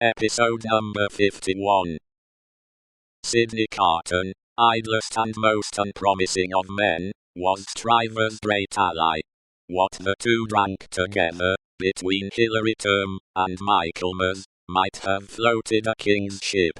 Episode number 51. Sydney Carton, idlest and most unpromising of men, was Stryver's great ally. What the two drank together, between Hilary Term and Michaelmas, might have floated a king's ship.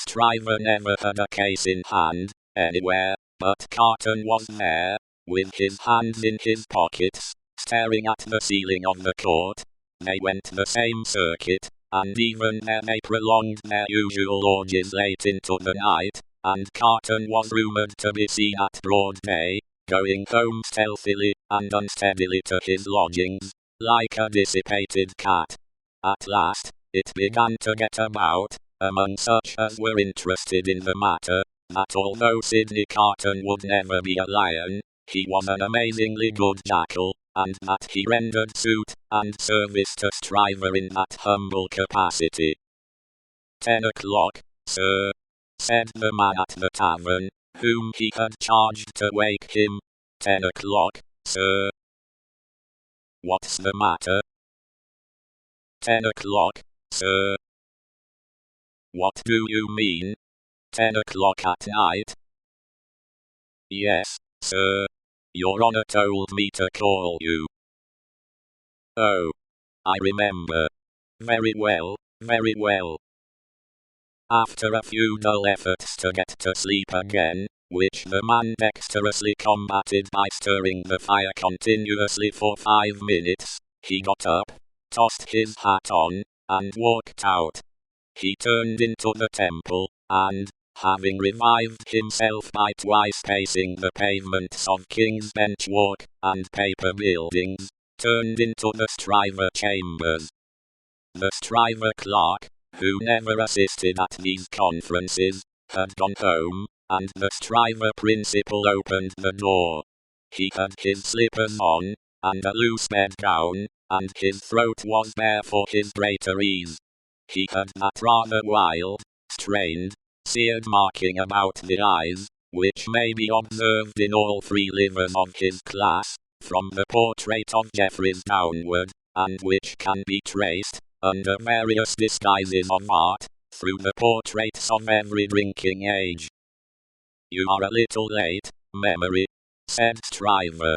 Stryver never had a case in hand, anywhere, but Carton was there, with his hands in his pockets, staring at the ceiling of the court. They went the same circuit, and even there they prolonged their usual orgies late into the night, and Carton was rumoured to be seen at broad day, going home stealthily and unsteadily to his lodgings, like a dissipated cat. At last, it began to get about, among such as were interested in the matter, that although Sydney Carton would never be a lion, he was an amazingly good jackal, and that he rendered suit and service to Stryver in that humble capacity. 10 o'clock, sir, said the man at the tavern, whom he had charged to wake him. 10 o'clock, sir. What's the matter? 10 o'clock, sir. What do you mean? 10 o'clock at night? Yes, sir. Your Honour told me to call you. Oh, I remember. Very well, very well. After a few dull efforts to get to sleep again, which the man dexterously combated by stirring the fire continuously for 5 minutes, he got up, tossed his hat on, and walked out. He turned into the temple, and, having revived himself by twice pacing the pavements of King's Bench Walk and Paper Buildings, turned into the Stryver chambers. The Stryver clerk, who never assisted at these conferences, had gone home, and the Stryver principal opened the door. He had his slippers on, and a loose bedgown, and his throat was bare for his greater ease. He had that rather wild, strained, seared marking about the eyes, which may be observed in all free livers of his class, from the portrait of Jeffreys downward, and which can be traced, under various disguises of art, through the portraits of every drinking age. You are a little late, Memory, said Stryver.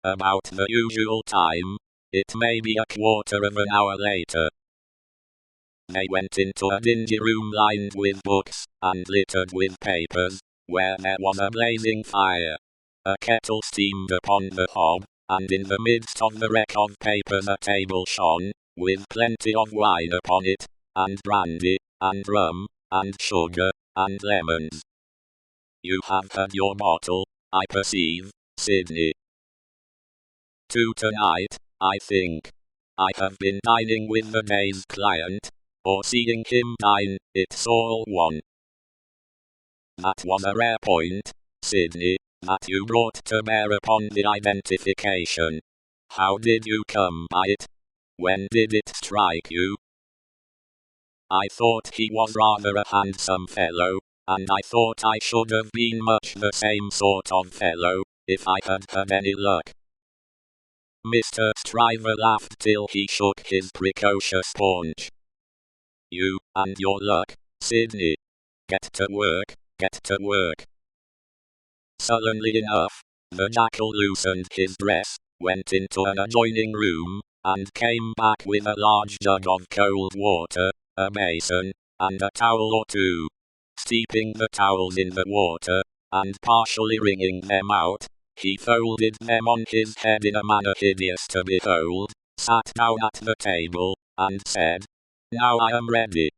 About the usual time. It may be a quarter of an hour later. They went into a dingy room lined with books, and littered with papers, where there was a blazing fire. A kettle steamed upon the hob, and in the midst of the wreck of papers a table shone, with plenty of wine upon it, and brandy, and rum, and sugar, and lemons. You have had your bottle, I perceive, Sydney. 2 tonight, I think. I have been dining with the day's client, or seeing him dine, it's all one. That was a rare point, Sydney, that you brought to bear upon the identification. How did you come by it? When did it strike you? I thought he was rather a handsome fellow, and I thought I should have been much the same sort of fellow, if I had had any luck. Mr. Stryver laughed till he shook his precocious paunch. You, and your luck, Sydney. Get to work, get to work. Sullenly enough, the jackal loosened his dress, went into an adjoining room, and came back with a large jug of cold water, a basin, and a towel or two. Steeping the towels in the water, and partially wringing them out, he folded them on his head in a manner hideous to behold, sat down at the table, and said, Now I am ready.